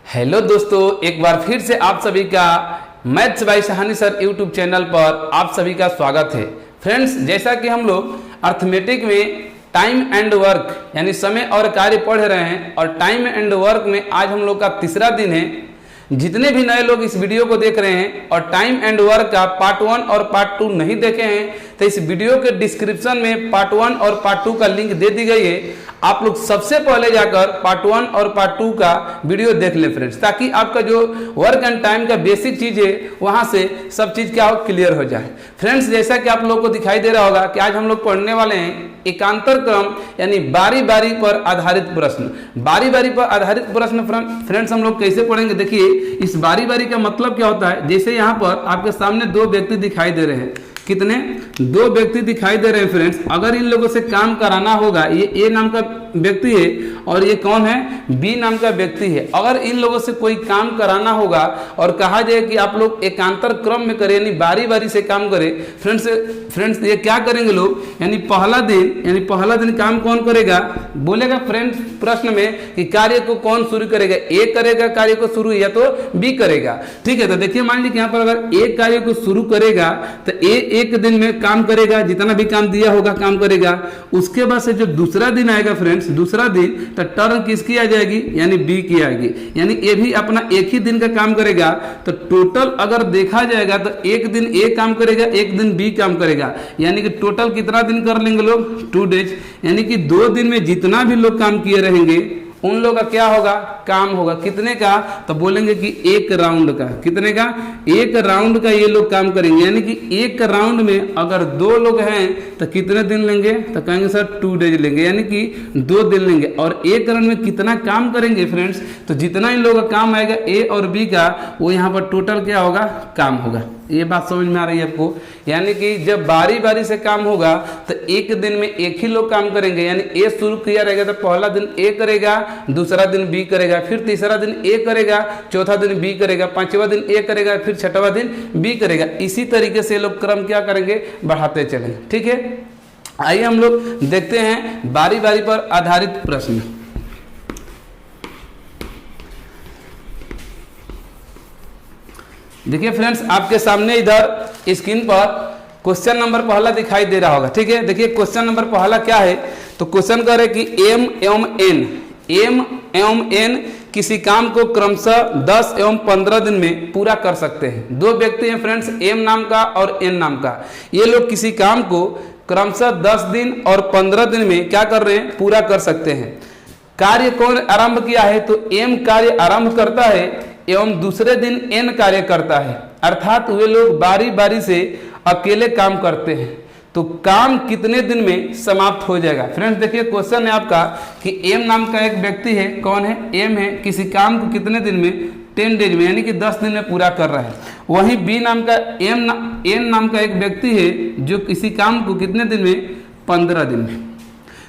Hello दोस्तों, एक बार फिर से आप सभी का maths by Sahani sir YouTube channel पर आप सभी का स्वागत है। फ्रेंड्स, जैसा कि हम लोग अर्थमेटिक में टाइम एंड वर्क यानी समय और कार्य पढ़ रहे हैं और टाइम एंड वर्क में आज हम लोग का तीसरा दिन है। जितने भी नए लोग इस वीडियो को देख रहे हैं और टाइम एंड वर्क का पार्ट 1 और पार्ट 2 नहीं देखे हैं तो इस वीडियो के डिस्क्रिप्शन में पार्ट 1 और पार्ट 2 का लिंक दे दी गई है। आप लोग सबसे पहले जाकर पार्ट 1 और पार्ट 2 का वीडियो देख लें फ्रेंड्स, ताकि आपका जो वर्क एंड टाइम का बेसिक चीज़ है वहाँ से सब चीज़ क्या हो क्लियर हो जाए। फ्रेंड्स, जैसा कि आप लोग को दिखाई दे रहा होगा कि आज हम लोग पढ़ने वाले हैं एकांतर क्रम यानी बारी बारी पर आधारित प्रश्न। बारी बारी पर आधारित प्रश्न फ्रेंड्स हम लोग कैसे पढ़ेंगे, देखिए इस बारी बारी का मतलब क्या होता है। जैसे यहाँ पर आपके सामने दो व्यक्ति दिखाई दे रहे हैं, कितने दो व्यक्ति दिखाई दे रहे हैं फ्रेंड्स। अगर इन लोगों से काम कराना होगा, ये ए नाम का व्यक्ति है और ये कौन है, बी नाम का व्यक्ति है। अगर इन लोगों से कोई काम कराना होगा और कहा जाए कि आप लोग एकांतर क्रम में करें यानी बारी बारी से काम करें, फ्रेंड्स ये क्या करेंगे लोग, यानी पहला दिन काम कौन करेगा, बोलेगा फ्रेंड्स प्रश्न में कि कार्य को कौन शुरू करेगा, ए करेगा कार्य को शुरू या तो बी करेगा। ठीक है, तो देखिए मान लीजिए यहाँ पर अगर ए कार्य को शुरू करेगा तो ए एक दिन में काम करेगा, जितना भी काम दिया होगा काम करेगा। उसके बाद से जो दूसरा दिन आएगा फ्रेंड्स, दूसरा दिन तो टर्न किसकी आ जाएगी, यानी बी की आएगी, यानी ए भी अपना एक ही दिन का काम करेगा। तो टोटल अगर देखा जाएगा तो एक दिन ए काम करेगा, एक दिन बी काम करेगा, यानी कि टोटल कितना दिन कर लेंगे लोग, 2 डेज। यानी कि 2 दिन में जितना भी लोग काम किए रहेंगे उन लोग का क्या होगा, काम होगा कितने का, तो बोलेंगे कि एक राउंड का। कितने का, एक राउंड का ये लोग काम करेंगे। यानी कि एक राउंड में अगर 2 लोग हैं तो कितने दिन लेंगे, तो कहेंगे सर 2 डेज लेंगे, यानी कि 2 दिन लेंगे। और एक राउंड में कितना काम करेंगे फ्रेंड्स, तो जितना इन लोगों का काम आएगा ए और बी का, वो यहाँ पर टोटल क्या होगा, काम होगा। ये बात समझ में आ रही है आपको। यानी कि जब बारी बारी से काम होगा तो एक दिन में एक ही लोग काम करेंगे, यानी ए शुरू किया रहेगा तो पहला दिन ए करेगा, दूसरा दिन बी करेगा, फिर तीसरा दिन ए करेगा, चौथा दिन बी करेगा, पांचवा दिन ए करेगा, फिर छठवां दिन बी करेगा। इसी तरीके से लोग क्रम क्या करेंगे, बढ़ाते चलेंगे। ठीक है, आइए हम लोग देखते हैं बारी बारी पर आधारित प्रश्न। देखिए फ्रेंड्स, आपके सामने इधर स्क्रीन पर क्वेश्चन नंबर पहला दिखाई दे रहा होगा। ठीक है, देखिए क्वेश्चन नंबर पहला क्या है, तो क्वेश्चन कह रहे कि एम एवं एन किसी काम को क्रमशः 10 एवं 15 दिन में पूरा कर सकते हैं। दो व्यक्ति हैं फ्रेंड्स, एम नाम का और एन नाम का। ये लोग किसी काम को क्रमशः 10 दिन और 15 दिन में क्या कर रहे हैं, पूरा कर सकते हैं। कार्य कौन आरंभ किया है, तो एम कार्य आरंभ करता है एवं दूसरे दिन एन कार्य करता है। अर्थात वे लोग बारी बारी से अकेले काम करते हैं। तो काम कितने दिन में समाप्त हो जाएगा। फ्रेंड्स देखिए क्वेश्चन है आपका कि एम नाम का एक व्यक्ति है, कौन है, एम है, किसी काम को कितने दिन में, 10 डेज में, यानी कि 10 दिन में पूरा कर रहा है। वहीं बी नाम का एन नाम का एक व्यक्ति है जो किसी काम को कितने दिन में, 15 दिन में।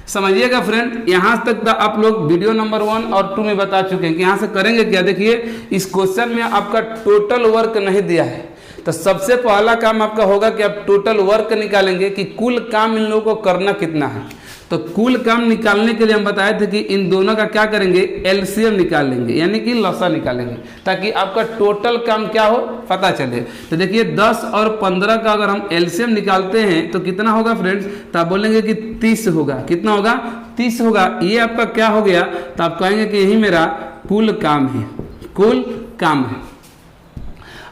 समझिएगा फ्रेंड, यहाँ तक आप लोग वीडियो नंबर 1 और 2 में बता चुके हैं कि यहाँ से करेंगे क्या। देखिए इस क्वेश्चन में आपका टोटल वर्क नहीं दिया है, तो सबसे पहला काम आपका होगा कि आप टोटल वर्क निकालेंगे कि कुल काम इन लोगों को करना कितना है। तो कुल काम निकालने के लिए हम बताए थे कि इन दोनों का क्या करेंगे, एलसीएम निकाल लेंगे, यानी कि लसा निकालेंगे, ताकि आपका टोटल काम क्या हो पता चले। तो देखिए 10 और 15 का अगर हम एलसीएम निकालते हैं तो कितना होगा फ्रेंड्स, तो आप बोलेंगे कि 30 होगा। कितना होगा, 30 होगा। ये आपका क्या हो गया, तो आप कहेंगे कि यही मेरा कुल काम है, कुल काम है।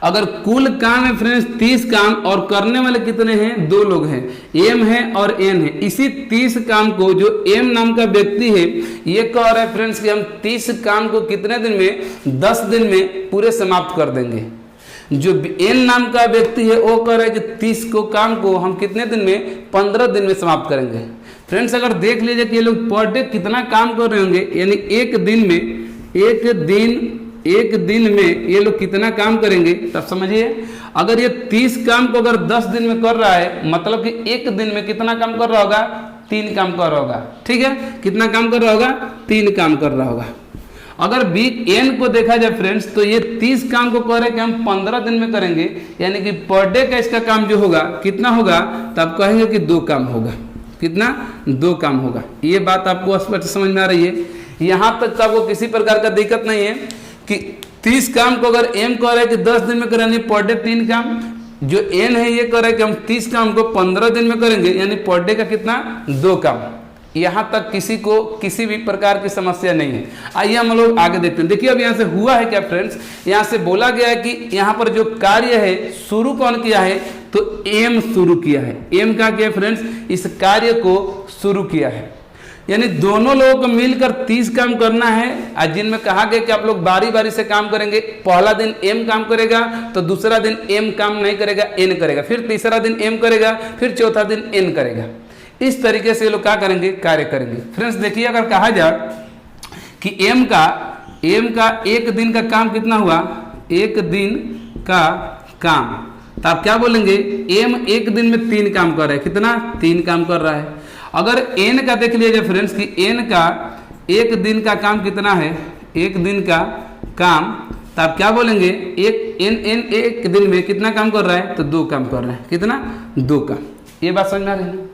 अगर कुल काम है फ्रेंड्स 30 काम और करने वाले कितने हैं, 2 लोग हैं, एम है और एन है। इसी 30 काम को जो एम नाम का व्यक्ति है ये कह रहा है फ्रेंड्स कि हम 30 काम को कितने दिन में, 10 दिन में पूरे समाप्त कर देंगे। जो एन नाम का व्यक्ति है वो कह रहा है कि 30 को काम को हम कितने दिन में, 15 दिन में समाप्त करेंगे। फ्रेंड्स अगर देख लीजिए कि ये लोग पर डे कितना काम कर रहे होंगे, यानी एक दिन में ये लोग कितना काम करेंगे, तब समझिए। अगर ये 30 काम को अगर 10 दिन में कर रहा है, मतलब कि एक दिन में कितना काम कर रहा होगा, 3 काम कर रहा होगा। ठीक है, कितना काम कर रहा होगा, 3 काम कर रहा होगा। अगर बी एन को देखा जाए फ्रेंड्स तो ये 30 काम को कह रहे हैं कि हम 15 दिन में करेंगे, यानी कि पर डे का इसका काम जो होगा कितना होगा, तब कहेंगे कि 2 काम होगा। कितना, 2 काम होगा। ये बात आपको स्पष्ट समझ में आ रही है। यहाँ तक तो आपको किसी प्रकार का दिक्कत नहीं है कि 30 काम को अगर एम कह रहा है कि 10 दिन में करानी पर डे 3 काम, जो एन है ये कह रहा है कि हम 30 काम को 15 दिन में करेंगे, यानी पर डे का कितना 2 काम। यहाँ तक किसी को किसी भी प्रकार की समस्या नहीं है। आइए हम लोग आगे देखते हैं। देखिए अब यहाँ से हुआ है क्या फ्रेंड्स, यहाँ से बोला गया है कि यहाँ पर जो कार्य है शुरू कौन किया है, तो एम शुरू किया है। एम क्या किया फ्रेंड्स, इस कार्य को शुरू किया है, यानी दोनों लोगों को मिलकर 30 काम करना है। आज जिनमें कहा गया कि आप लोग बारी बारी से काम करेंगे, पहला दिन एम काम करेगा तो दूसरा दिन एम काम नहीं करेगा, एन करेगा, फिर तीसरा दिन एम करेगा, फिर चौथा दिन एन करेगा। इस तरीके से ये लोग क्या करेंगे, कार्य करेंगे। फ्रेंड्स देखिए अगर कहा जाए कि एम का एक दिन का काम कितना हुआ, एक दिन का काम, तो आप क्या बोलेंगे, एम एक दिन में 3 काम कर रहा है, कितना 3 काम कर रहा है। अगर एन का देख लीजिए फ्रेंड्स कि एन का एक दिन का काम कितना है, एक दिन का काम, तो आप क्या बोलेंगे, एन एक दिन में कितना काम कर रहा है, तो 2 काम कर रहा है, कितना 2 काम। ये बात समझ में आ रही है।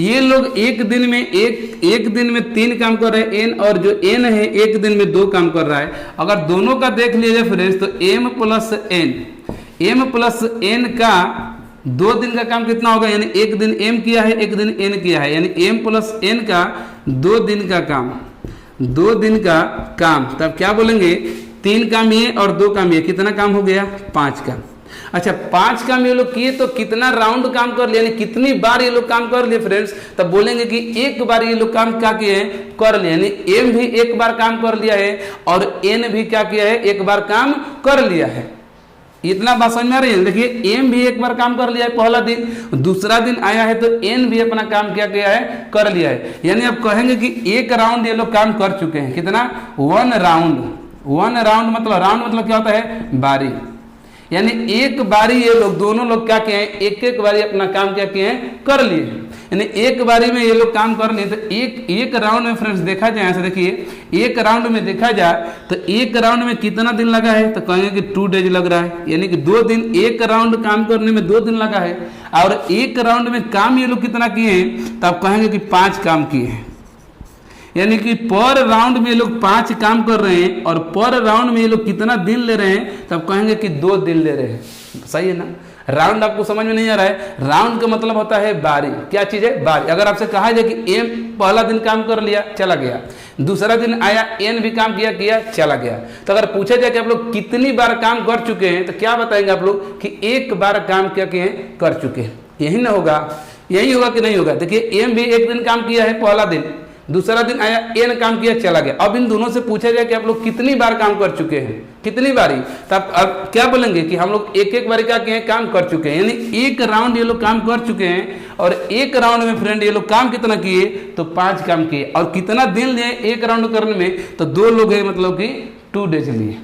ये लोग एक दिन में 3 काम कर रहे हैं एन, और जो एन है एक दिन में 2 काम कर रहा है। अगर दोनों का देख लीजिए फ्रेंड्स तो एम प्लस एन का 2 दिन का काम कितना होगा, यानी एक दिन एम किया है एक दिन एन किया है, यानी एम प्लस एन का 2 दिन का काम, 2 दिन का काम। तब क्या बोलेंगे, 3 काम ये और 2 काम ये, कितना काम हो गया, 5 काम। अच्छा 5 काम ये लोग किए तो कितना राउंड काम कर लिया, यानी कितनी बार ये लोग काम कर लिए फ्रेंड्स, तब बोलेंगे कि एक बार ये लोग काम क्या किए हैं, कर लिए, यानी एम भी एक बार काम कर लिया है और एन भी क्या किया है, एक बार काम कर लिया है। इतना बात समझ में आ रही है। देखिए एम भी एक बार काम कर लिया है पहला दिन, दूसरा दिन आया है तो एन भी अपना काम क्या किया है, कर लिया है। यानी आप कहेंगे कि एक राउंड ये लोग काम कर चुके हैं, कितना 1 राउंड मतलब क्या होता है, बारी, यानी एक बारी ये लोग दोनों लोग क्या किए हैं, एक बारी अपना काम क्या किए हैं, कर लिए। यानी एक बारी में ये लोग काम कर लिए। तो एक राउंड में फ्रेंड्स देखा जाए, ऐसे देखिए एक राउंड में देखा जाए तो एक राउंड में कितना दिन लगा है, तो कहेंगे कि 2 डेज लग रहा है, यानी कि 2 दिन, एक राउंड काम करने में 2 दिन लगा है। और एक राउंड में काम ये लोग कितना किए हैं, तो आप कहेंगे कि 5 काम किए हैं, यानी कि पर राउंड में ये लोग 5 काम कर रहे हैं। और पर राउंड में ये लोग कितना दिन ले रहे हैं, तब कहेंगे कि 2 दिन ले रहे हैं। सही है ना। राउंड आपको समझ में नहीं आ रहा है, राउंड का मतलब होता है बारी। क्या चीज है, बारी। अगर आपसे कहा जाए कि एम पहला दिन काम कर लिया, चला गया, दूसरा दिन आया एन भी काम किया, चला गया, तो अगर पूछा जाए कि आप लोग कितनी बार काम कर चुके हैं, तो क्या बताएंगे आप लोग कि एक बार काम क्या किए हैं, कर चुके हैं। यही ना होगा, यही होगा कि नहीं होगा। देखिए एम भी एक दिन काम किया है पहला दिन, दूसरा दिन आया एन काम किया, चला गया। अब इन दोनों से पूछा जाए कि आप लोग कितनी बार काम कर चुके हैं, कितनी बारी, तब अब क्या बोलेंगे कि हम लोग एक बार क्या किए हैं, काम कर चुके हैं। यानी एक राउंड ये लोग काम कर चुके हैं, और एक राउंड में फ्रेंड ये लोग काम कितना किए, तो 5 काम किए। और कितना दिन लिए एक राउंड करने में, तो 2 लोग हैं, मतलब कि 2 डेज लिए।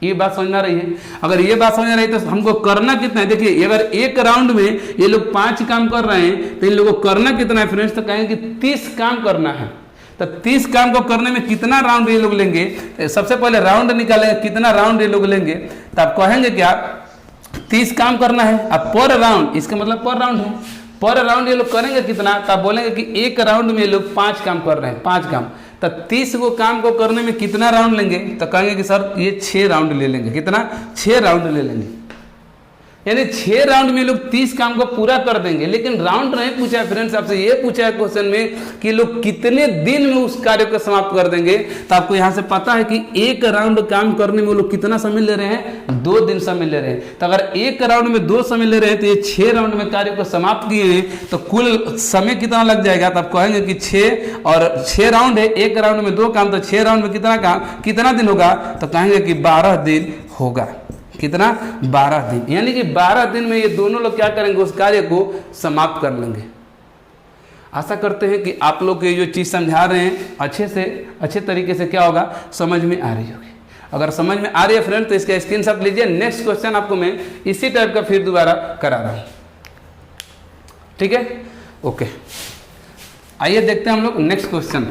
ये बात समझ में आ रही है। अगर ये बात समझ में आ रही है तो हमको करना कितना है। देखिए अगर एक राउंड में ये लोग 5 काम कर रहे हैं, तो इन लोगों को करना कितना है फ्रेंड्स, तो कहेंगे कि 30 काम करना है। तो 30 काम को करने में कितना राउंड ये लोग लेंगे, तो सबसे पहले राउंड निकालेंगे, कितना राउंड ये लोग लेंगे, तो आप कहेंगे क्या, 30 काम करना है। अब पर राउंड, इसका मतलब पर राउंड है, पर राउंड ये लोग करेंगे कितना, तो आप बोलेंगे कि एक राउंड में ये लोग 5 काम कर रहे हैं, 5 काम। तो 30 को काम को करने में कितना राउंड लेंगे, तो कहेंगे कि सर ये 6 राउंड ले लेंगे। कितना, 6 राउंड ले लेंगे। यानी 6 राउंड में लोग 30 काम को पूरा कर देंगे। लेकिन राउंड नहीं पूछा है फ्रेंड्स, आपसे ये पूछा है क्वेश्चन में कि लोग कितने दिन में उस कार्य को समाप्त कर देंगे। तो आपको यहाँ से पता है कि एक राउंड काम करने में वो लोग कितना समय ले रहे हैं, 2 दिन समय ले रहे हैं। तो अगर एक राउंड में 2 समय ले रहे हैं, तो ये 6 राउंड में कार्य को समाप्त किए हैं, तो कुल समय कितना लग जाएगा, तो आप कहेंगे कि 6 और 6 राउंड है, एक राउंड में 2 काम, तो 6 राउंड में कितना काम, कितना दिन होगा, तो कहेंगे कि 12 दिन होगा। कितना, 12 दिन। यानी कि 12 दिन में ये दोनों लोग क्या करेंगे, उस कार्य को समाप्त कर लेंगे। आशा करते हैं कि आप लोग ये जो चीज़ समझा रहे हैं अच्छे तरीके से क्या होगा, समझ में आ रही होगी। अगर समझ में आ रही है फ्रेंड तो इसका स्क्रीनशॉट लीजिए। नेक्स्ट क्वेश्चन आपको मैं इसी टाइप का फिर दोबारा करा रहा हूँ, ठीक है, ओके। आइए देखते हैं हम लोग नेक्स्ट क्वेश्चन।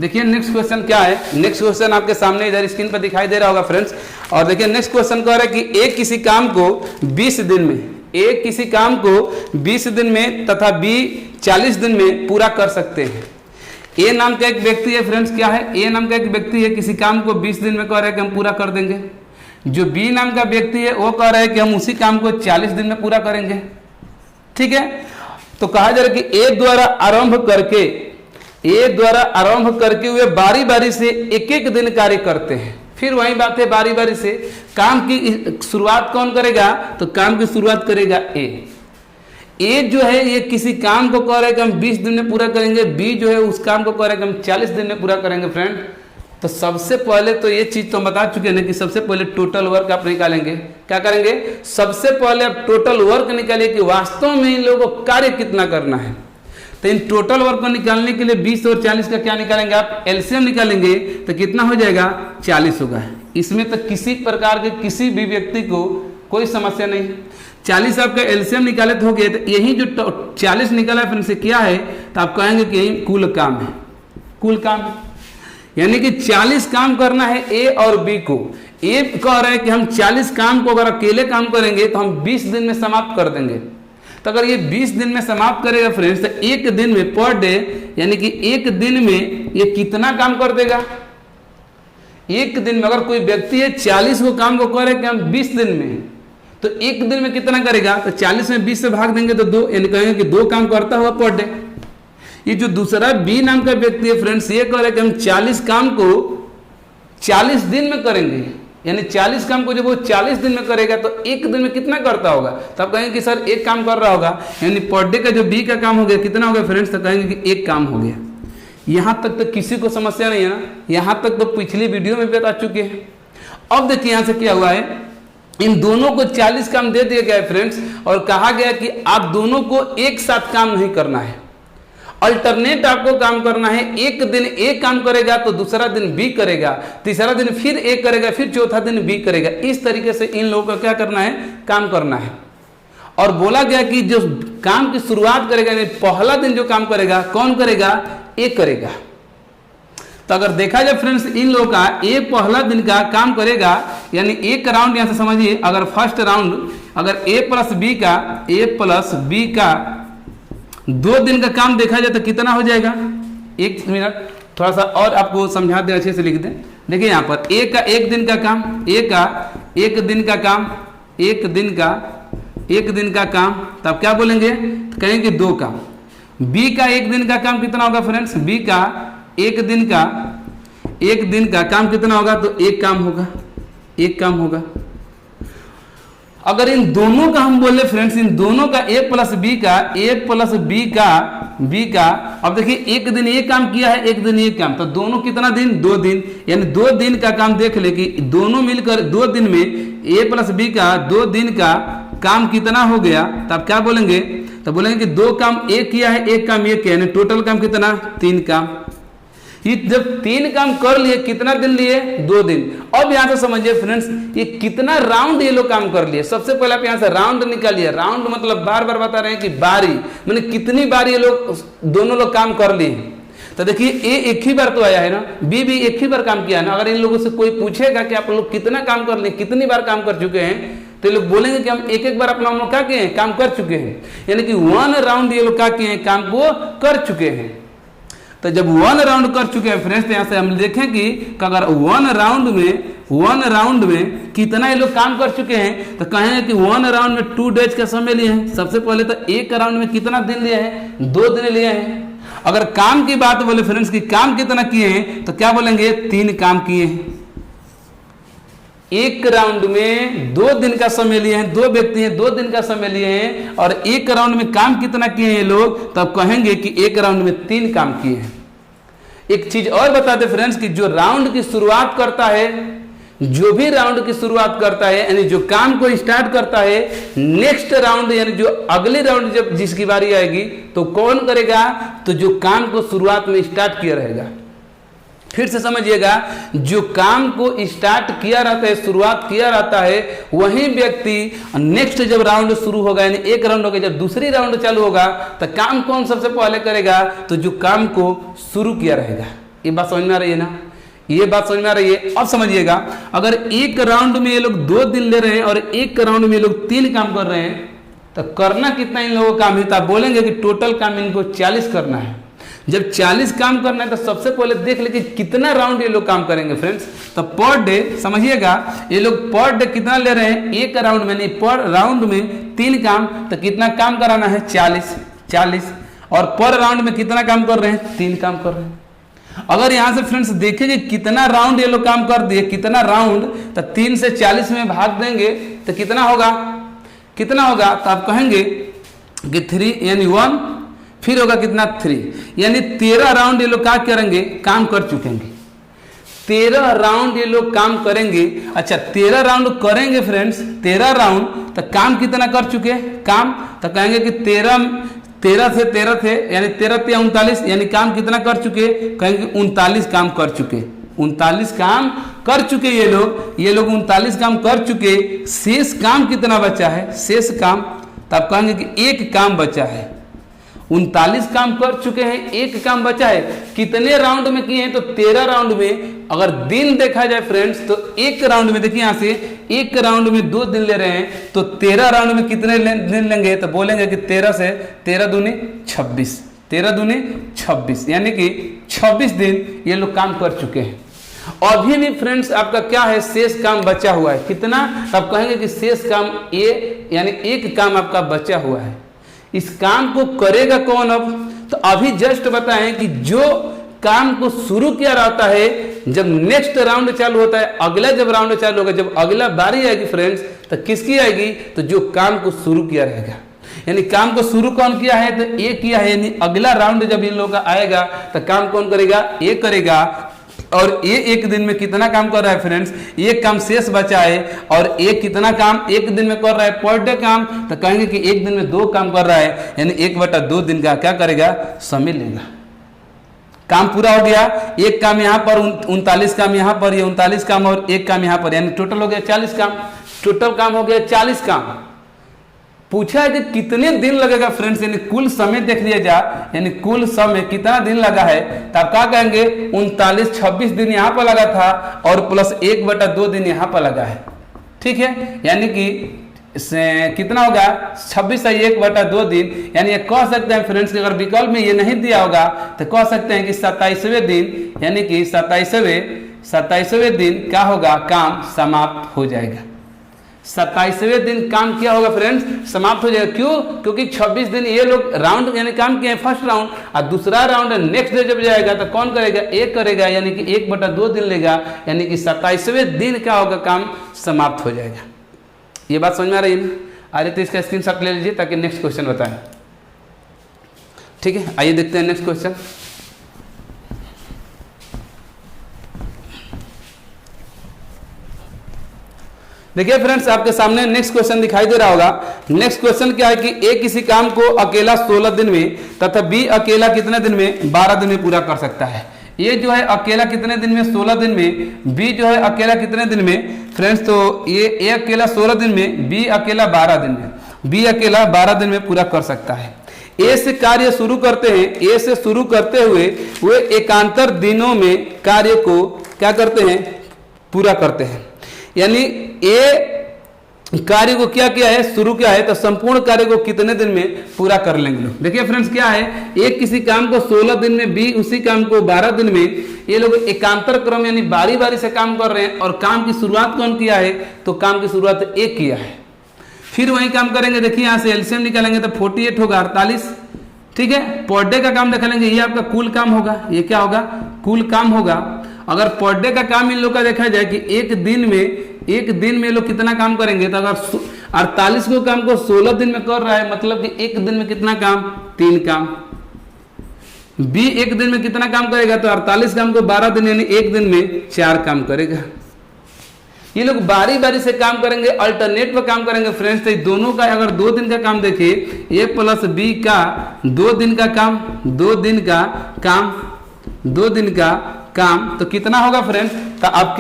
देखिए नेक्स्ट क्वेश्चन क्या है। नेक्स्ट क्वेश्चन आपके सामने इधर स्क्रीन पर दिखाई दे रहा होगा फ्रेंड्स। और देखिए नेक्स्ट क्वेश्चन कह रहा है कि एक किसी काम को 20 दिन में ए किसी काम को 20 दिन में तथा बी 40 दिन में पूरा कर सकते हैं। ए नाम का एक व्यक्ति है फ्रेंड्स, क्या है, ए नाम का एक व्यक्ति है, किसी काम को 20 दिन में कह रहा है कि हम पूरा कर देंगे। जो बी नाम का व्यक्ति है वो कह रहा है कि हम उसी काम को 40 दिन में पूरा करेंगे। ठीक है, तो कहा जा रहा है कि ए द्वारा आरंभ करके वे बारी बारी से एक एक दिन कार्य करते हैं। फिर वही बात है, बारी बारी से काम की शुरुआत कौन करेगा, तो काम की शुरुआत करेगा ए जो है ये किसी काम को कह रहा है कि हम 20 दिन में पूरा करेंगे, बी जो है उस काम को कह रहा है कि हम 40 दिन में पूरा करेंगे। फ्रेंड, तो सबसे पहले तो ये चीज तो हम बता चुके हैं कि सबसे पहले टोटल वर्क आप निकालेंगे। क्या करेंगे, सबसे पहले आप टोटल वर्क निकालिए कि वास्तव में इन लोगों को कार्य कितना करना है। तो इन टोटल वर्क को निकालने के लिए 20 और 40 का क्या निकालेंगे, आप एलसीएम निकालेंगे तो कितना हो जाएगा, 40 होगा। इसमें तो किसी प्रकार के किसी भी व्यक्ति को कोई समस्या नहीं। 40 आपका एलसीएम निकाले तो हो गए, तो यही जो 40 निकाला है फ्रेंड्स क्या है, तो आप कहेंगे कि यही कुल काम है, कुल काम है। यानी कि 40 काम करना है ए और बी को। ए कह रहा है कि हम 40 काम को अगर अकेले काम करेंगे तो हम 20 दिन में समाप्त कर देंगे। तो अगर ये 20 दिन में समाप्त करेगा फ्रेंड्स, तो एक दिन में पर डे, यानी कि एक दिन में ये कितना काम कर देगा। एक दिन में अगर कोई व्यक्ति है 40 को काम को कह रहा है कि हम 20 दिन में, तो एक दिन में कितना करेगा, तो 40 में 20 से भाग देंगे तो 2, यानी कहेंगे कि 2 काम करता हुआ पर डे। ये जो दूसरा बी नाम का व्यक्ति है फ्रेंड्स, ये कह रहा है कि हम 40 काम को 40 दिन में करेंगे। यानी 40 काम को जब वो 40 दिन में करेगा तो एक दिन में कितना करता होगा, तो आप कहेंगे कि सर एक काम कर रहा होगा, यानी पर डे का जो बी का काम हो गया कितना हो गया फ्रेंड्स, तो कहेंगे कि एक काम हो गया। यहाँ तक तो किसी को समस्या नहीं है ना, यहाँ तक तो पिछली वीडियो में बता चुके हैं। अब देखिए यहाँ से क्या हुआ है, इन दोनों को 40 काम दे दिया गया है फ्रेंड्स, और कहा गया कि आप दोनों को एक साथ काम नहीं करना है, अल्टरनेट आपको काम करना है। एक दिन ए काम करेगा तो दूसरा दिन बी करेगा, तीसरा दिन फिर ए करेगा, फिर चौथा दिन बी करेगा। इस तरीके से इन लोगों को क्या करना है, काम करना है। और बोला गया कि जो काम की शुरुआत करेगा, यानी पहला दिन जो काम करेगा कौन करेगा, ए करेगा। तो अगर देखा जाए फ्रेंड्स, इन लोगों का ए पहला दिन का काम करेगा, यानी एक राउंड यहां से समझिए, अगर फर्स्ट राउंड अगर ए प्लस बी का 2 दिन का काम देखा जाए तो कितना हो जाएगा। एक मिनट थोड़ा सा और आपको समझा दें, अच्छे से लिख दें। देखिए यहाँ पर ए का एक दिन का काम, ए का एक दिन का काम, एक दिन का काम, तो आप क्या बोलेंगे, तो कहेंगे 2 काम। बी का एक दिन का काम कितना होगा फ्रेंड्स, बी का एक दिन का काम कितना होगा, तो एक काम होगा। अगर इन दोनों का हम बोले फ्रेंड्स, इन दोनों का ए प्लस बी का, अब देखिए एक दिन ये काम किया है, एक दिन ये काम, तो दोनों कितना दिन, 2 दिन। यानी 2 दिन का काम देख ले कि दोनों मिलकर 2 दिन में ए प्लस बी का 2 दिन का काम कितना हो गया, तो आप क्या बोलेंगे, तो बोलेंगे कि 2 काम ए किया है, एक काम ये किया, यानी टोटल काम कितना, 3 काम। ये जब 3 काम कर लिए, कितना दिन लिए, 2 दिन। अब यहां से समझिए फ्रेंड्स, ये कितना राउंड ये लोग काम कर लिए। सबसे पहले आप यहां से राउंड निकालिए। राउंड मतलब बार बार बता रहे हैं कि बारी, मैंने कितनी बार ये लोग दोनों लोग काम कर लिए। तो देखिए ए एक ही बार तो आया है ना, बी भी एक ही बार काम किया है ना। अगर इन लोगों से कोई पूछेगा कि आप लोग कितना काम कर लिए, कितनी बार काम कर चुके हैं, तो ये लोग बोलेंगे कि हम एक बार अपना हम लोग क्या किए हैं, काम कर चुके हैं। यानी कि 1 राउंड ये लोग क्या किए हैं, काम को कर चुके हैं। तो जब 1 राउंड कर चुके हैं फ्रेंड्स, तो यहाँ से हम देखें कि अगर 1 राउंड में कितना ये लोग काम कर चुके हैं, तो कहेंगे कि 1 राउंड में 2 डेज का समय लिए हैं। सबसे पहले तो एक राउंड में कितना दिन लिए हैं, 2 दिन लिए हैं। अगर काम की बात बोले फ्रेंड्स कि काम कितना किए हैं, तो क्या बोलेंगे, 3 काम किए हैं। एक राउंड में 2 दिन का समय लिए हैं, 2 व्यक्ति हैं, 2 दिन का समय लिए हैं, और एक राउंड में काम कितना किए हैं लोग, तब कहेंगे कि एक राउंड में 3 काम किए हैं। एक चीज और बता दे फ्रेंड्स कि जो राउंड की शुरुआत करता है, जो भी राउंड की शुरुआत करता है, यानी जो काम को स्टार्ट करता है, नेक्स्ट राउंड यानी जो अगली राउंड जब जिसकी बारी आएगी तो कौन करेगा, तो जो काम को शुरुआत में स्टार्ट किया रहेगा। फिर से समझिएगा, जो काम को स्टार्ट किया रहता है, शुरुआत किया रहता है, वही व्यक्ति नेक्स्ट जब राउंड शुरू होगा, यानी एक राउंड होगा, जब दूसरी राउंड चालू होगा, तो काम कौन सबसे पहले करेगा, तो जो काम को शुरू किया रहेगा। ये बात समझ में आ रही है ना, ये बात समझ में आ रही है। अब समझिएगा, अगर एक राउंड में ये लोग 2 दिन ले रहे हैं और एक राउंड में ये लोग 3 काम कर रहे हैं, तो करना कितना इन लोगों का काम है, तो आप बोलेंगे कि टोटल काम इनको 40 करना है। जब 40 काम करना है तो सबसे पहले देख ले कि कितना राउंड ये लोग काम करेंगे फ्रेंड्स। तो पर डे समझिएगा, ये लोग पर डे कितना ले रहे हैं, एक राउंड में नहीं, पर राउंड में 3 काम, तो कितना काम कराना है 40, और पर राउंड में कितना काम कर रहे हैं, 3 काम कर रहे हैं। अगर यहाँ से फ्रेंड्स देखेंगे कितना राउंड ये लोग काम कर दिए, कितना राउंड, तो 3 से 40 में भाग देंगे तो कितना होगा, तो आप कहेंगे कि 3 यानी 1, फिर होगा कितना 3, यानी 13 राउंड ये लोग क्या करेंगे, काम कर चुकेंगे। 13 राउंड ये लोग काम करेंगे। अच्छा 13 राउंड करेंगे फ्रेंड्स, 13 राउंड, तो काम कितना कर चुके काम, तो कहेंगे कि 13 से 13 थे, यानी 13 × 39, यानी काम कितना कर चुके, कहेंगे 39 काम कर चुके, 39 काम कर चुके ये लोग 39 काम कर चुके। शेष काम कितना बचा है, शेष काम, तब कहेंगे कि 1 काम बचा है। 39 काम कर चुके हैं, 1 काम बचा है। कितने राउंड में किए हैं, तो 13 राउंड में। अगर दिन देखा जाए फ्रेंड्स, तो 1 राउंड में देखिए, यहाँ से 1 राउंड में 2 दिन ले रहे हैं, तो 13 राउंड में कितने दिन लेंगे, तो बोलेंगे कि 13 से 13 दूनी 26, 13 दूनी 26, यानी कि 26 दिन ये लोग काम कर चुके हैं। अभी भी फ्रेंड्स आपका क्या है, शेष काम बचा हुआ है। कितना, आप कहेंगे कि शेष काम ये, यानी 1 काम आपका बचा हुआ है। इस काम को करेगा कौन अब, तो अभी जस्ट बताएं कि जो काम को शुरू किया रहता है, जब नेक्स्ट राउंड चालू होता है, अगला जब राउंड चालू होगा, जब अगला बारी आएगी फ्रेंड्स, तो किसकी आएगी, तो जो काम को शुरू किया रहेगा। यानी काम को शुरू कौन किया है, तो ये किया है, यानी अगला राउंड जब इन लोगों का आएगा तो काम कौन करेगा, ये करेगा। और ये 1 दिन में कितना काम कर रहा है फ्रेंड्स, 1 काम शेष बचा है, और ये कितना काम 1 दिन में कर रहा है, पर डे काम, तो कहेंगे कि 1 दिन में 2 काम कर रहा है, यानी 1/2 दिन का क्या करेगा, समय लेगा। काम पूरा हो गया, 1 काम यहाँ पर, 39 काम यहाँ पर, ये 39 काम और 1 काम यहाँ पर, यानी टोटल हो गया 40 काम, टोटल काम हो गया 40 काम। पूछा है कि कितने दिन लगेगा फ्रेंड्स, यानी कुल समय देख लिया जा, यानी कुल समय कितना दिन लगा है, तो आप क्या कहेंगे 39, 26 दिन यहाँ पर लगा था, और प्लस 1/2 दिन यहाँ पर लगा है। ठीक है, यानी कि कितना होगा 26 से 1/2 दिन, यानी ये कह सकते हैं फ्रेंड्स कि अगर विकल्प में ये नहीं दिया होगा तो कह सकते हैं कि 27वें दिन, यानी कि 27वें दिन क्या होगा, काम समाप्त हो जाएगा। 27वें दिन काम क्या होगा फ्रेंड्स, समाप्त हो जाएगा। क्यों, क्योंकि 26 दिन ये लोग राउंड यानी काम किए हैं फर्स्ट राउंड, और दूसरा राउंड नेक्स्ट डे जब जाएगा तो कौन करेगा, 1 करेगा, यानी कि 1/2 दिन लेगा, यानी कि 27वें दिन क्या होगा, काम समाप्त हो जाएगा। ये बात समझ में आ रही है ना? आइए तो इसका स्क्रीनशॉट ले लीजिए ताकि नेक्स्ट क्वेश्चन बताएं। ठीक है, आइए देखते हैं नेक्स्ट क्वेश्चन। देखिए फ्रेंड्स, आपके सामने नेक्स्ट क्वेश्चन दिखाई दे रहा होगा। नेक्स्ट क्वेश्चन क्या है कि ए किसी काम को अकेला 16 दिन में तथा बी अकेला कितने दिन में, 12 दिन में पूरा कर सकता है। ये जो है अकेला कितने दिन में, 16 दिन में, बी जो है अकेला कितने दिन में फ्रेंड्स, तो ये ए अकेला 16 दिन में, बी अकेला 12 दिन में, बी अकेला 12 दिन में पूरा कर सकता है। ए से कार्य शुरू करते हैं, ए से शुरू करते हुए वे एकांतर दिनों में कार्य को क्या करते हैं, पूरा करते हैं। यानी ए कार्य को क्या किया है, शुरू किया है, तो संपूर्ण कार्य को कितने दिन में पूरा कर लेंगे लोग। देखिए फ्रेंड्स क्या है, एक किसी काम को 16 दिन में, बी उसी काम को 12 दिन में, ये लोग एकांतर क्रम यानी बारी बारी से काम कर रहे हैं। और काम की शुरुआत कौन किया है, तो काम की शुरुआत एक किया है, फिर वही काम करेंगे। देखिए यहाँ से एलसीएम निकालेंगे तो 48 होगा 48। ठीक है, पर डे का काम देखा लेंगे, ये आपका कुल काम होगा, ये क्या होगा, कुल काम होगा। अगर पर डे का काम इन लोग का देखा जाए कि एक दिन में लोग कितना काम करेंगे, तो अगर 48 को काम को 16 दिन में कर रहा है, मतलब कि एक दिन में कितना काम, 3 काम। बी एक दिन में कितना काम करेगा, तो 48 काम को 12 दिन यानी एक दिन में 4 काम करेगा। ये लोग बारी बारी से काम करेंगे, अल्टरनेट पर काम करेंगे फ्रेंड्स। तो दोनों का अगर 2 दिन का काम देखें, ए प्लस बी का 2 दिन का काम, 2 दिन का काम, 2 दिन का काम, तो कितना होगा फ्रेंड्स, तो आप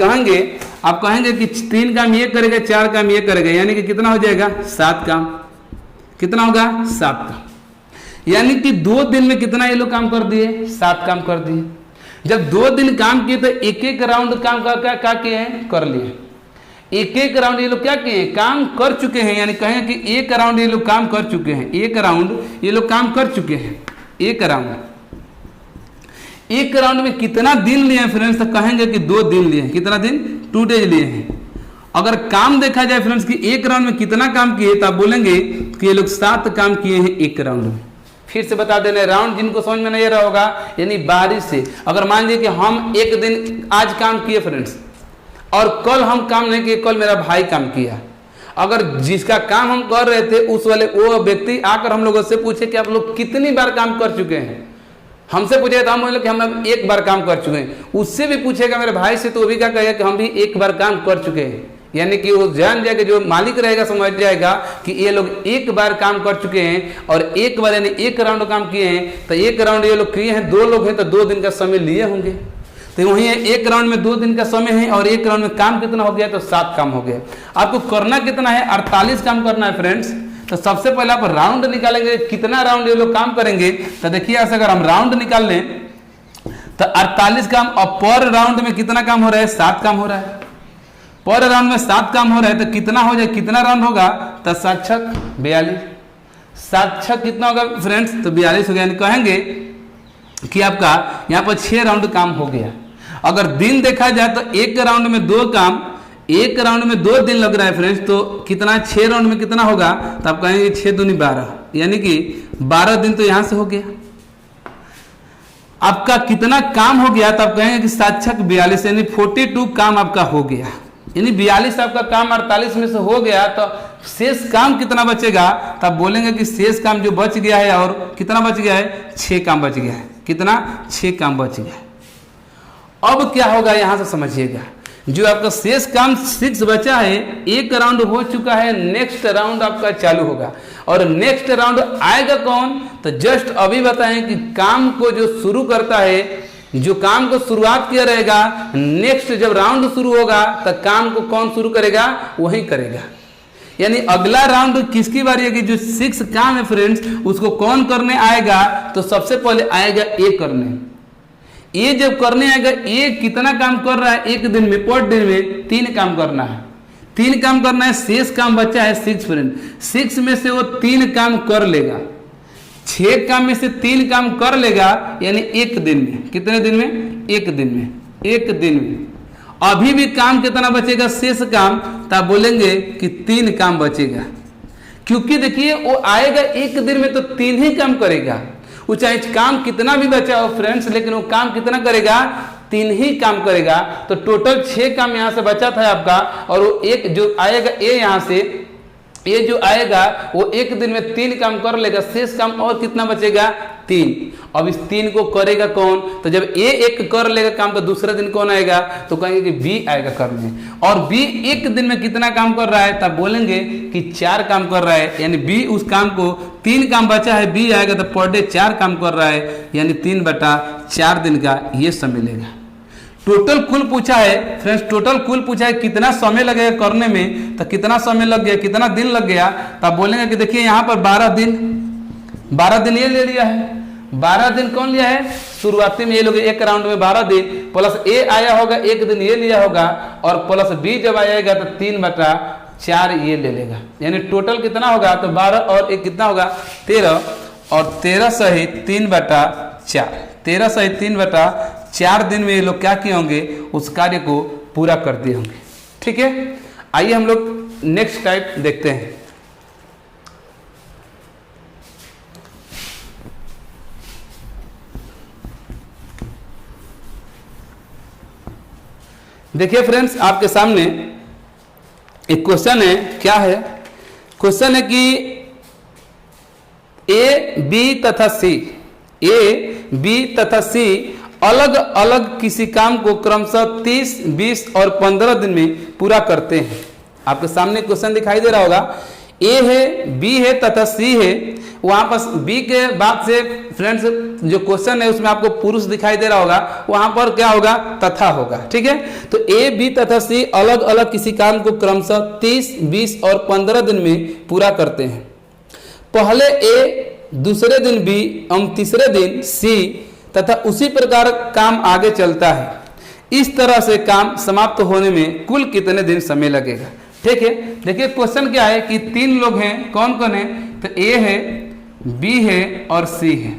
कहेंगे कि 3 काम ये करेगा, 4 काम ये करेगा, यानी कि कितना हो जाएगा, 7 काम। कितना होगा, 7 काम। यानी कि 2 दिन में कितना ये लोग काम कर दिए, 7 काम कर दिए। जब 2 दिन काम किए तो एक एक राउंड काम क्या किए हैं, कर लिए। एक एक राउंड ये लोग क्या किए हैं, काम कर चुके हैं, यानी कहें कि एक राउंड ये लोग काम कर चुके हैं, एक राउंड ये लोग काम कर चुके हैं। एक राउंड में कितना दिन लिए हैं फ्रेंड्स, तो कहेंगे कि 2 दिन लिए हैं। कितना दिन, 2 डेज लिए हैं। अगर काम देखा जाए फ्रेंड्स कि एक राउंड में कितना काम किए, तो आप बोलेंगे कि ये लोग 7 काम किए हैं एक राउंड में। फिर से बता देना, राउंड जिनको समझ में नहीं रहा होगा, यानी बारिश से। अगर मान लीजिए कि हम एक दिन आज काम किए फ्रेंड्स, और कल हम काम नहीं किए, कल मेरा भाई काम किया। अगर जिसका काम हम कर रहे थे उस वाले वो व्यक्ति आकर हम लोगों से पूछे कि आप लोग कितनी बार काम कर चुके हैं, हमसे पूछे तो हम बोले कि हम एक बार काम कर चुके हैं। उससे भी पूछेगा मेरे भाई से, तो वो भी क्या कहेगा कि हम भी एक बार काम कर चुके हैं। यानी कि वो जान जाएगा, जो मालिक रहेगा समझ जाएगा कि ये लोग एक बार काम कर चुके हैं, और एक बार यानी एक राउंड काम किए हैं। तो एक राउंड ये लोग किए हैं, 2 लोग हैं तो 2 दिन का समय लिए होंगे। तो वहीं एक राउंड में 2 दिन का समय है, और एक राउंड में काम कितना हो गया, तो 7 काम हो गया। आपको करना कितना है, 48 काम करना है फ्रेंड्स। तो सबसे पहले आप राउंड निकालेंगे, कितना राउंड ये लोग काम करेंगे। तो देखिए ऐसे अगर हम राउंड निकाल लें तो 48 काम, और पर राउंड में कितना काम हो रहा है, 7 काम हो रहा है। पर राउंड में 7 काम हो रहा है, तो कितना हो जाए, कितना राउंड होगा, तो 7 छक 42। 7 छक कितना होगा फ्रेंड्स, तो 42 हो गया। यानी कहेंगे कि आपका यहाँ पर 6 राउंड काम हो गया। अगर दिन देखा जाए तो एक राउंड में 2 काम, एक राउंड में 2 दिन लग रहा है फ्रेंड्स, तो कितना, 6 राउंड में कितना होगा, तो आप कहेंगे 6 दूनी 12, यानी कि 12 दिन तो यहां से हो गया। आपका कितना काम हो गया, तो आप कहेंगे कि 7 छक 42, यानी 42 काम आपका हो गया। यानी 42 आपका काम 48 में से हो गया, तो शेष काम कितना बचेगा, तो आप बोलेंगे कि शेष काम जो बच गया है, और कितना बच गया है, 6 काम बच गया है। कितना, 6 काम बच गया है। अब क्या होगा यहां से समझिएगा, जो आपका शेष काम 6 बचा है, एक राउंड हो चुका है, नेक्स्ट राउंड आपका चालू होगा। और नेक्स्ट राउंड आएगा कौन, तो जस्ट अभी बताएं कि काम को जो शुरू करता है, जो काम को शुरुआत किया रहेगा, नेक्स्ट जब राउंड शुरू होगा तो काम को कौन शुरू करेगा, वही करेगा। यानी अगला राउंड किसकी बारी है, कि जो 6 काम है फ्रेंड्स, उसको कौन करने आएगा, तो सबसे पहले आएगा ए करने। ये जब करने आएगा, ये कितना काम कर रहा है एक दिन में, पर दिन में 3 काम करना है। 3 काम करना है, शेष काम बचा है 6 फ्रेंड। 6 में से वो 3 काम कर लेगा, 6 काम में से 3 काम कर लेगा, यानी एक दिन में। कितने दिन में, एक दिन में। एक दिन में अभी भी काम कितना बचेगा, शेष काम, तो आप बोलेंगे कि 3 काम बचेगा। क्योंकि देखिए वो आएगा एक दिन में तो 3 ही काम करेगा। वो चाहे काम कितना भी बचा हो फ्रेंड्स, लेकिन वो काम कितना करेगा, 3 ही काम करेगा। तो टोटल 6 काम यहाँ से बचा था आपका, और वो एक जो आएगा ए, यहाँ से ये जो आएगा वो एक दिन में 3 काम कर लेगा, शेष काम और कितना बचेगा, 3। अब इस 3 को करेगा कौन, तो जब ए एक कर लेगा काम, तो दूसरे दिन कौन आएगा, तो कहेंगे कि बी आएगा करने। और बी एक दिन में कितना काम कर रहा है, तब बोलेंगे कि 4 काम कर रहा है। यानी बी उस काम को, 3 काम बचा है, बी आएगा तो पर डे 4 काम कर रहा है, यानी 3/4 दिन का ये समय लेगा। टोटल कुल पूछा है फ्रेंड्स, टोटल कुल पूछा है कितना समय लगेगा करने में, तो कितना समय लग गया, कितना दिन लग गया, तब बोलेंगे कि देखिए यहाँ पर 12 दिन ये ले लिया है। 12 दिन कौन लिया है, शुरुआती में ये लोग एक राउंड में 12 दिन, प्लस ए आया होगा एक दिन ये लिया होगा, और प्लस बी जब आएगा तो 3/4 ये ले लेगा। यानी टोटल कितना होगा, तो 12 और 1 कितना होगा, 13, और 13 सहित 3/4, 13 सहित 3/4 दिन में ये लोग क्या किए होंगे, उस कार्य को पूरा कर दिए होंगे। ठीक है, आइए हम लोग नेक्स्ट टाइप देखते हैं। देखिए फ्रेंड्स, आपके सामने एक क्वेश्चन है। क्या है क्वेश्चन, है कि ए बी तथा सी, ए बी तथा सी अलग अलग किसी काम को क्रमशः 30, 20 और 15 दिन में पूरा करते हैं। आपके सामने क्वेश्चन दिखाई दे रहा होगा, ए है, बी है तथा सी है। वहां पर बी के बाद से फ्रेंड्स जो क्वेश्चन है उसमें आपको पुरुष दिखाई दे रहा होगा, वहां पर क्या होगा, तथा होगा। ठीक है, तो ए बी तथा सी अलग अलग किसी काम को क्रमशः 30, 20 और 15 दिन में पूरा करते हैं। पहले ए, दूसरे दिन बी, तीसरे दिन सी, तथा उसी प्रकार काम आगे चलता है। इस तरह से काम समाप्त होने में कुल कितने दिन समय लगेगा। ठीक है, देखिए क्वेश्चन क्या है कि 3 लोग हैं, कौन कौन है, तो ए है, बी है और सी है।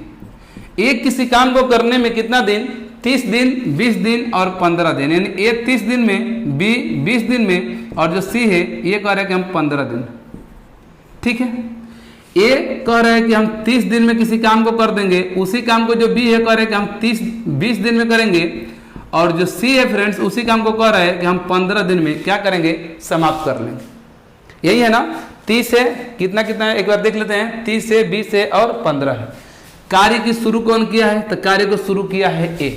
एक किसी काम को करने में कितना दिन, 30 दिन, 20 दिन और 15 दिन, यानी ए 30 दिन में, बी 20 दिन में और जो सी है ये कह रहा है कि हम 15 दिन। ठीक है, ए कह रहा है कि हम 30 दिन में किसी काम को कर देंगे, उसी काम को जो बी है कह रहा है कि हम 20 दिन में करेंगे, और जो सी है फ्रेंड्स उसी काम को कह रहा है कि हम 15 दिन में क्या करेंगे, समाप्त कर लेंगे। यही है ना, 30 है, कितना कितना है एक बार देख लेते हैं, 30 है, 20 है और 15 है। कार्य की शुरू कौन किया है, तो कार्य को शुरू किया है ए।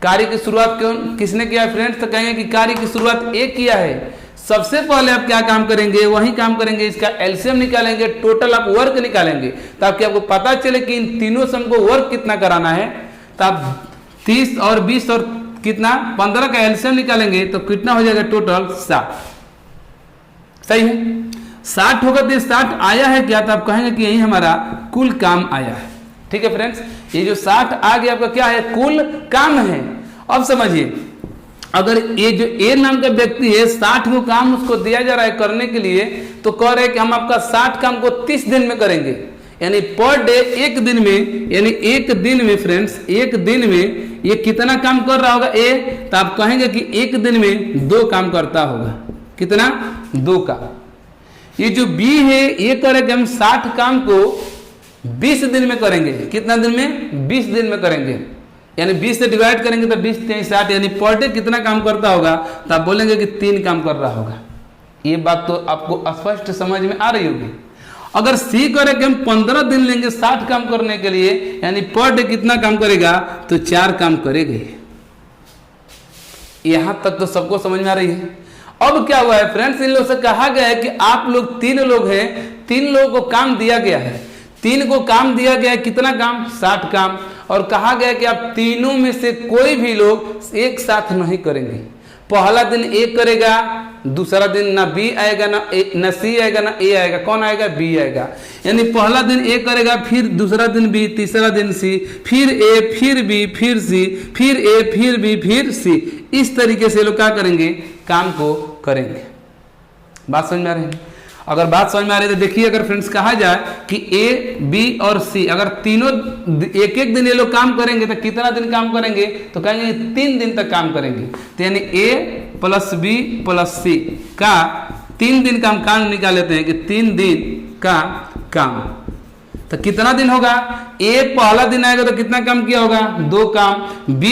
कार्य की शुरुआत किसने किया है फ्रेंड्स, तो कहेंगे कि कार्य की शुरुआत ए किया है। सबसे पहले आप क्या काम करेंगे, वही काम करेंगे, इसका एलसीएम निकालेंगे, टोटल आप वर्क निकालेंगे, ताकि आपको पता चले कि इन तीनों से हमको वर्क कितना कराना है। तो आप 30 और 20 और कितना 15 का एलसीएम निकालेंगे तो कितना हो जाएगा, टोटल 60। सही है, 60 होगा तो 60 आया है क्या, तो आप कहेंगे कि यही हमारा कुल काम आया है। ठीक है फ्रेंड्स, ये जो 60 आ गया आपका क्या है, कुल काम है। अब समझिए, अगर ये जो ए नाम का व्यक्ति है 60 को काम उसको दिया जा रहा है करने के लिए, तो कह रहे हैं कि हम आपका 60 काम को 30 दिन में करेंगे, यानी पर डे, एक दिन में, यानी एक दिन में फ्रेंड्स, एक दिन में ये कितना काम कर रहा होगा ए, तो आप कहेंगे कि एक दिन में 2 काम करता होगा। कितना, 2 काम। ये जो बी है ये करेंगे हम 60 काम को 20 दिन में करेंगे। कितना दिन में, 20 दिन में करेंगे, यानी 20 से डिवाइड करेंगे तो 20 3 60, यानी पर डे कितना काम करता होगा, तो आप बोलेंगे कि 3 काम कर रहा होगा। ये बात तो आपको स्पष्ट समझ में आ रही होगी। अगर सी करे कि हम 15 दिन लेंगे 60 काम करने के लिए, यानी पर डे कितना काम करेगा, तो 4 काम करेंगे। यहां तक तो सबको समझ में आ रही है। अब क्या हुआ है फ्रेंड्स, इन लोगों से कहा गया है कि आप लोग 3 लोग हैं, 3 लोगों को काम दिया गया है, 3 को काम दिया गया है, कितना काम, 60 काम, और कहा गया कि आप तीनों में से कोई भी लोग एक साथ नहीं करेंगे। पहला दिन ए करेगा, दूसरा दिन ना बी आएगा, ना सी आएगा, ना ए आएगा, कौन आएगा, बी आएगा। यानी पहला दिन ए करेगा, फिर दूसरा दिन बी, तीसरा दिन सी, फिर ए, फिर बी, फिर सी, फिर ए, फिर बी, फिर सी। इस तरीके से लोग क्या करेंगे, काम को करेंगे। बात समझ में आ रही है? अगर बात समझ में आ रही है तो देखिए, अगर फ्रेंड्स कहा जाए कि ए, बी और सी अगर तीनों एक एक दिन ये लोग काम करेंगे तो कितना दिन काम करेंगे, तो कहेंगे 3 दिन तक काम करेंगे। तो यानी ए प्लस बी प्लस सी का 3 दिन का हम काम निकाल लेते हैं कि 3 दिन का काम, तो कितना दिन होगा, ए पहला दिन आएगा तो कितना काम किया होगा, 2 काम, बी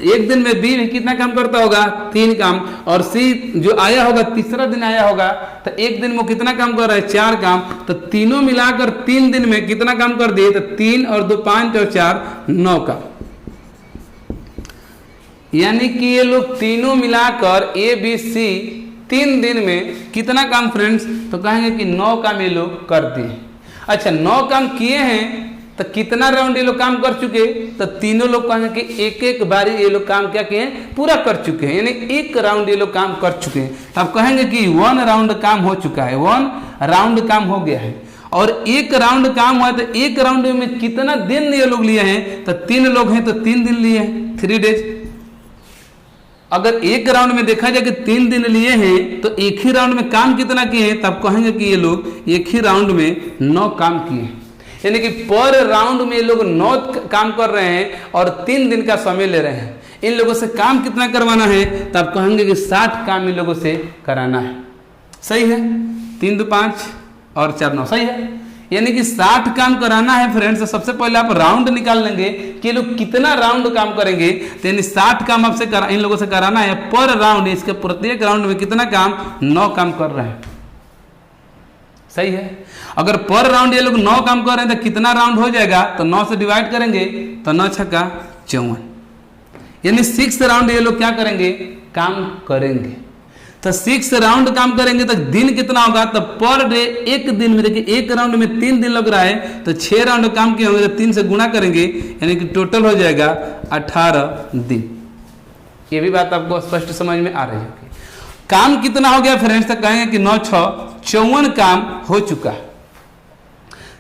एक दिन में बी कितना काम करता होगा, 3 काम, और सी जो आया होगा तीसरा दिन आया होगा तो एक दिन में कितना काम कर रहा है, 4 काम। तो तीनों मिलाकर 3 दिन में कितना काम कर दिए, तो 3 और 2 5 और 4 9 काम। यानी कि ये लोग तीनों मिलाकर ए बी सी 3 दिन में कितना काम फ्रेंड्स, तो कहेंगे कि 9 काम ये लोग कर दिए। अच्छा, 9 काम किए हैं तो कितना राउंड ये लोग काम कर चुके, तो तीनों लोग कहेंगे कि एक एक बारी ये लोग काम क्या किए हैं, पूरा कर चुके हैं, यानी 1 राउंड ये लोग काम कर चुके हैं। तो आप कहेंगे कि 1 राउंड काम हो चुका है, 1 राउंड काम हो गया है। और 1 राउंड काम हुआ तो 1 राउंड में कितना दिन ये लोग लिए हैं, तो 3 लोग हैं तो 3 दिन लिए हैं, 3 डेज। अगर 1 राउंड में देखा जाए कि 3 दिन लिए हैं तो एक ही राउंड में काम कितना किए हैं, तब कहेंगे कि ये लोग एक ही राउंड में 9 काम किए हैं। यानी कि पर राउंड में ये लोग 9 काम कर रहे हैं और 3 दिन का समय ले रहे हैं। इन लोगों से काम कितना करवाना है, तब कहेंगे कि 60 काम इन लोगों से कराना है। सही है, 3 2 5 और 4 9, सही है। यानी कि 60 काम कराना है फ्रेंड्स। सबसे पहले आप राउंड निकाल लेंगे कि ये लोग कितना राउंड काम करेंगे, तो यानी 60 काम आपसे इन लोगों से कराना है पर राउंड। इसके प्रत्येक राउंड में कितना काम, 9 काम कर रहे हैं। सही है। अगर पर राउंड ये लोग 9 काम कर रहे हैं तो कितना राउंड हो जाएगा, तो 9 से डिवाइड करेंगे तो 9 छक्का 54, यानी 6 राउंड ये लोग क्या करेंगे, काम करेंगे। तो 6 राउंड काम करेंगे तो दिन कितना होगा, तो पर डे एक दिन में, देखिए 1 राउंड में 3 दिन लग रहा है तो 6 राउंड काम किए होंगे तो 3 से गुणा करेंगे, यानी कि टोटल हो जाएगा 18 दिन। ये भी बात आपको स्पष्ट समझ में आ रही है। काम कितना हो गया फ्रेंड्स, तक कहेंगे कि 9 6 54 काम हो चुका।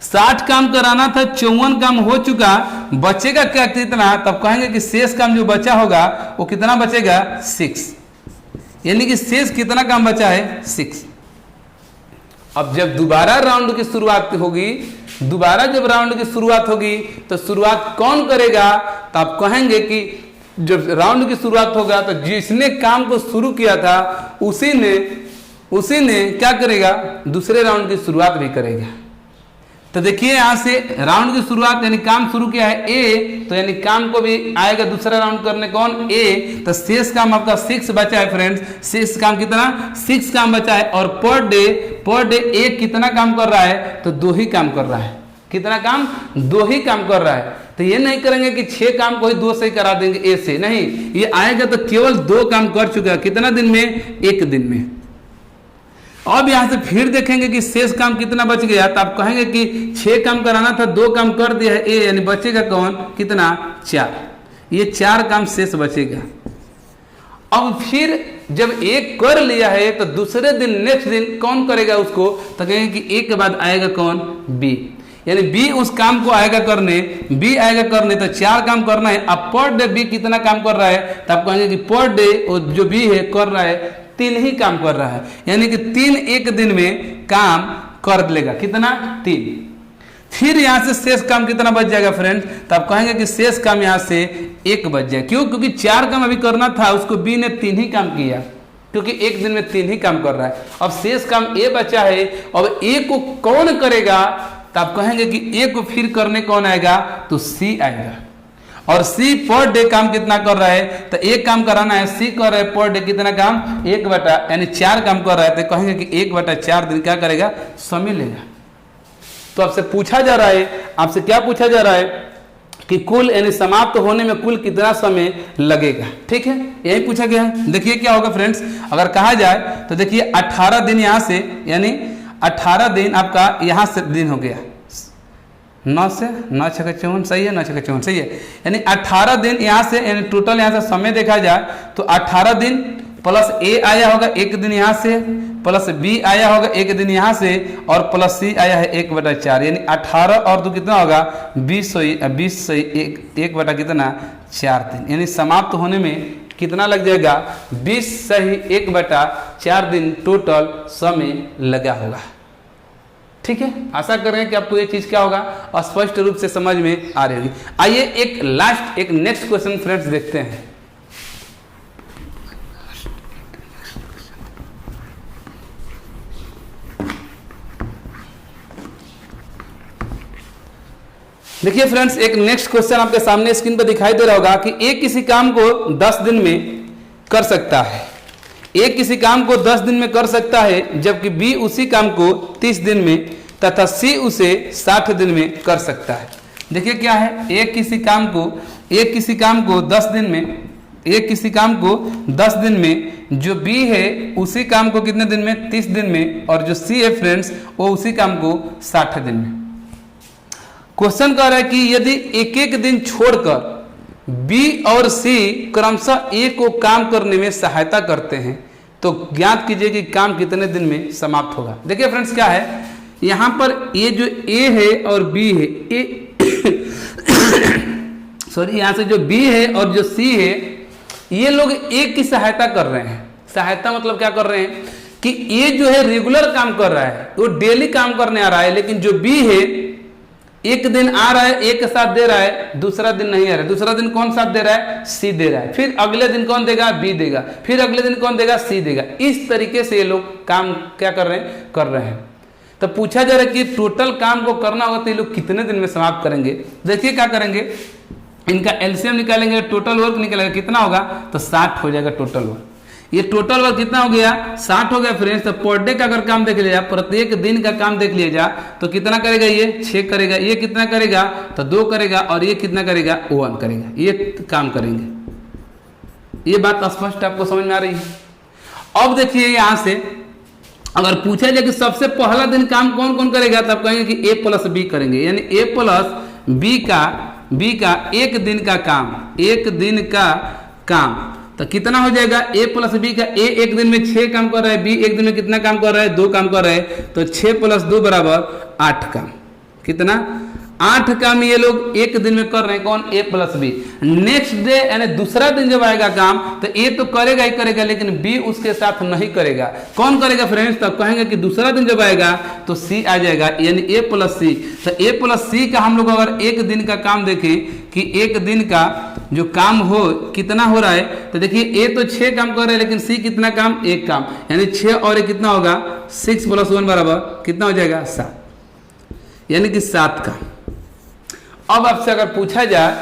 60 काम कराना था, 54 काम हो चुका। बचेगा क्या कितना, तब कहेंगे कि शेष काम जो बचा होगा वो कितना बचेगा 6, यानी कि शेष कितना काम बचा है 6। अब जब दोबारा राउंड की शुरुआत होगी, दोबारा जब राउंड की शुरुआत होगी तो शुरुआत कौन करेगा, तो आप कहेंगे कि जब राउंड की शुरुआत होगा तो जिसने काम को शुरू किया था उसी ने क्या करेगा, दूसरे राउंड की शुरुआत भी करेगा। तो देखिए यहां से राउंड की शुरुआत यानी काम शुरू किया है ए, तो यानी काम को भी आएगा दूसरा राउंड करने कौन ए, तो शेष काम आपका 6 बचा है फ्रेंड्स। शेष काम कितना 6 काम बचा है, और पर डे एक कितना काम कर रहा है, तो 2 ही काम कर रहा है। कितना काम 2 ही काम कर रहा है। तो ये नहीं करेंगे कि 6 काम को ही 2 से ही करा देंगे ए से, नहीं, ये आएगा तो केवल 2 काम कर चुका है। कितना दिन में, 1 दिन में। अब यहां से फिर देखेंगे कि शेष काम कितना बच गया, तो आप कहेंगे कि 6 काम कराना था, 2 काम कर दिया है ए, यानी बचेगा कौन, कितना 4। ये 4 काम शेष बचेगा। अब फिर जब एक कर लिया है तो दूसरे दिन नेक्स्ट दिन कौन करेगा उसको, तो कहेंगे कि ए के बाद आएगा कौन, बी, यानी बी उस काम को आएगा करने, बी आएगा करने, तो 4 काम करना है। अब पर डे बी कितना काम कर रहा है, तो आप कहेंगे कि पर डे जो बी है कर रहा है 3 ही काम कर रहा है, यानी कि 3 एक दिन में काम कर लेगा। कितना 3। फिर यहां से शेष काम कितना बच जाएगा फ्रेंड्स, तो आप कहेंगे कि शेष काम यहां से 1 बच जाए। क्यों, क्योंकि 4 काम अभी करना था, उसको बी ने 3 ही काम किया, क्योंकि एक दिन में 3 ही काम कर रहा है। अब शेष काम ए बचा है, अब ए को कौन करेगा, तो आप कहेंगे कि ए को फिर करने कौन आएगा, तो सी आएगा। और सी पर डे काम कितना कर रहा है, तो 1 काम कराना है, सी कर रहा है पर डे कितना काम 1 बटा, यानी 4 काम कर रहा है, तो कहेंगे कि 1/4 दिन क्या करेगा, समय लेगा। तो आपसे पूछा जा रहा है, आपसे क्या पूछा जा रहा है कि कुल यानी समाप्त होने में कुल कितना समय लगेगा। ठीक है, यही पूछा गया है। देखिए क्या होगा फ्रेंड्स, अगर कहा जाए तो देखिए 18 दिन यहां से, यानी 18 दिन आपका यहां से दिन हो गया, 9 से 9 × 6 = 54, सही है, 9 × 6 = 54 सही है, यानी 18 दिन यहाँ से, यानी टोटल यहाँ से समय देखा जाए तो 18 दिन प्लस ए आया होगा 1 दिन यहाँ से, प्लस बी आया होगा 1 दिन यहाँ से, और प्लस सी आया है 1/4, यानी 18 और 2 कितना होगा 20 से 1 बटा कितना 4 दिन, यानी समाप्त होने में कितना लग जाएगा 20 से 1/4 दिन टोटल समय लगा होगा। ठीक है, आशा कर रहे हैं कि आपको ये चीज क्या होगा स्पष्ट रूप से समझ में आ रही होगी। आइए एक नेक्स्ट क्वेश्चन फ्रेंड्स देखते हैं। देखिए फ्रेंड्स, एक नेक्स्ट क्वेश्चन आपके सामने स्क्रीन पर दिखाई दे रहा होगा कि ए किसी काम को 10 दिन में कर सकता है, ए किसी काम को 10 दिन में कर सकता है, जबकि बी उसी काम को 30 दिन में तथा सी उसे 60 दिन में कर सकता है। देखिए क्या है, ए किसी काम को 10 दिन में, जो बी है उसी काम को कितने दिन में 30 दिन में, और जो सी है फ्रेंड्स वो उसी काम को 60 दिन में। क्वेश्चन कह रहा है कि यदि एक एक दिन छोड़कर बी और सी क्रमशः ए को काम करने में सहायता करते हैं तो ज्ञात कीजिए कि काम कितने दिन में समाप्त होगा। देखिए फ्रेंड्स क्या है, यहां पर ये जो ए है और बी है, सॉरी यहां से जो बी है और जो सी है, ये लोग एक की सहायता कर रहे हैं। सहायता मतलब क्या कर रहे हैं कि ये जो है रेगुलर काम कर रहा है, वो डेली काम करने आ रहा है, लेकिन जो बी है एक दिन आ रहा है, एक साथ दे रहा है, दूसरा दिन नहीं आ रहा है। दूसरा दिन कौन साथ दे रहा है, सी दे रहा है। फिर अगले दिन कौन देगा, बी देगा। फिर अगले दिन कौन देगा, सी देगा। इस तरीके से ये लोग काम क्या कर रहे हैं। तो पूछा जा रहा है कि टोटल काम को करना होगा तो ये लोग कितने दिन में समाप्त करेंगे। देखिए क्या करेंगे, इनका एलसीएम निकालेंगे, टोटल वर्क निकालेगा, कितना होगा तो 60 हो जाएगा टोटल वर्क। ये टोटल वर्क कितना हो गया, 60 हो गया फ्रेंड्स। तो पर डे का अगर काम देख लिया, प्रत्येक दिन का काम देख लिया जा तो कितना करेगा, ये 6 करेगा, ये कितना करेगा तो 2 करेगा, और ये कितना करेगा 1 करेगा। ये काम करेंगे। ये बात स्पष्ट आपको समझ में आ रही है। अब देखिए यहां से अगर पूछा जाए कि सबसे पहला दिन काम कौन कौन करेगा, तब कहेंगे कि ए प्लस बी करेंगे, यानी ए प्लस बी का एक दिन का काम, तो कितना हो जाएगा, ए प्लस बी का, ए एक दिन में 6 काम कर रहा है, बी एक दिन में कितना काम कर रहा है, 2 काम कर रहा है, तो 6 + 2 = 8 काम। कितना 8 काम ये लोग एक दिन में कर रहे हैं, कौन, ए प्लस बी। नेक्स्ट डे यानी दूसरा दिन जब आएगा काम तो ए तो करेगा ही करेगा, लेकिन बी उसके साथ नहीं करेगा। कौन करेगा फ्रेंड्स, तब कहेंगे कि दूसरा दिन जब आएगा तो सी आ जाएगा, यानी ए प्लस सी। तो ए प्लस सी का हम लोग अगर एक दिन का काम देखें कि एक दिन का जो काम हो कितना हो रहा है, तो देखिए ए तो 6 काम कर रहे हैं, लेकिन सी कितना काम, 1 काम, यानी 6 और 1 कितना होगा, 6 + 1 बराबर कितना हो जाएगा, 7, यानी कि 7 काम। अब आपसे अगर पूछा जाए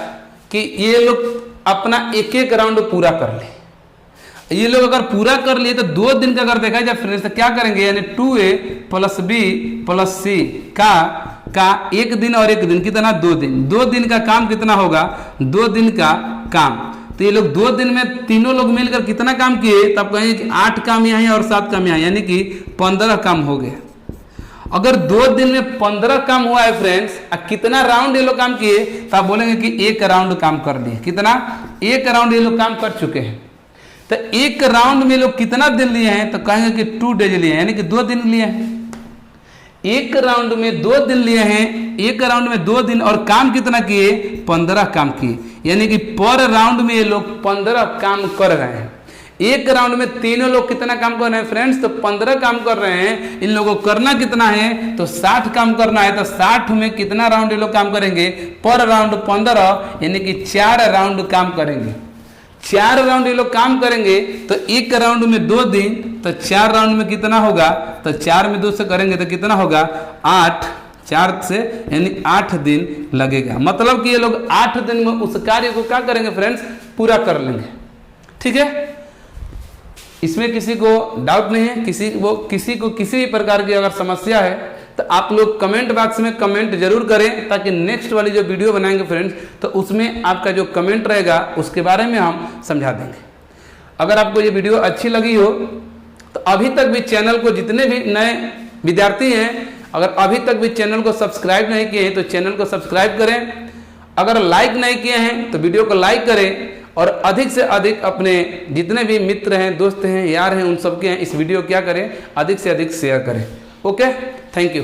कि ये लोग अपना एक एक राउंड पूरा कर ले, ये लोग अगर पूरा कर लिए तो 2 दिन का अगर देखा जाए फ्रेंड्स तो क्या करेंगे, यानी 2a + b + c का 1 दिन और 1 दिन कितना, 2 दिन। 2 दिन का काम कितना होगा, 2 दिन का काम। तो ये लोग 2 दिन में तीनों लोग मिलकर कितना काम किए, तब कहेंगे कि 8 काम यहाँ है और 7 काम यहाँ, यानी कि 15 काम हो गया। अगर 2 दिन में 15 काम हुआ है फ्रेंड्स, कितना राउंड ये लोग काम किए, तो आप बोलेंगे कि 1 राउंड काम कर लिए। कितना, 1 राउंड ये लोग काम कर चुके हैं। तो 1 राउंड में लोग कितना दिन लिए हैं, तो कहेंगे कि 2 डेज लिए हैं, यानी कि 2 दिन लिए हैं। 1 राउंड में 2 दिन लिए हैं, 1 राउंड में 2 दिन, और काम कितना किए, 15 काम किए, यानी कि पर राउंड में ये लोग 15 काम कर रहे हैं। 1 राउंड में तीनों लोग कितना काम कर रहे हैं फ्रेंड्स, तो 15 काम कर रहे हैं। इन लोगों को करना कितना है, तो 60 काम करना है। तो 60 में कितना राउंड ये लोग काम करेंगे, पर राउंड 15, यानी कि 4 राउंड काम करेंगे। 4 राउंड ये लोग काम करेंगे, तो 1 राउंड में 2 दिन, तो 4 राउंड में कितना होगा, तो 4 में 2 से करेंगे तो कितना होगा, 8, 4 से यानी 8 दिन लगेगा। मतलब कि ये लोग 8 दिन में उस कार्य को क्या करेंगे फ्रेंड्स, पूरा कर लेंगे। ठीक है, इसमें किसी को डाउट नहीं है। किसी को किसी भी प्रकार की अगर समस्या है तो आप लोग कमेंट बॉक्स में कमेंट जरूर करें, ताकि नेक्स्ट वाली जो वीडियो बनाएंगे फ्रेंड्स तो उसमें आपका जो कमेंट रहेगा उसके बारे में हम समझा देंगे। अगर आपको ये वीडियो अच्छी लगी हो तो अभी तक भी चैनल को, जितने भी नए विद्यार्थी हैं, अगर अभी तक भी चैनल को सब्सक्राइब नहीं किए हैं तो चैनल को सब्सक्राइब करें। अगर लाइक नहीं किए हैं तो वीडियो को लाइक करें, और अधिक से अधिक अपने जितने भी मित्र हैं, दोस्त हैं, यार हैं, उन सबके इस वीडियो क्या करें, अधिक से अधिक शेयर करें। Okay, thank you.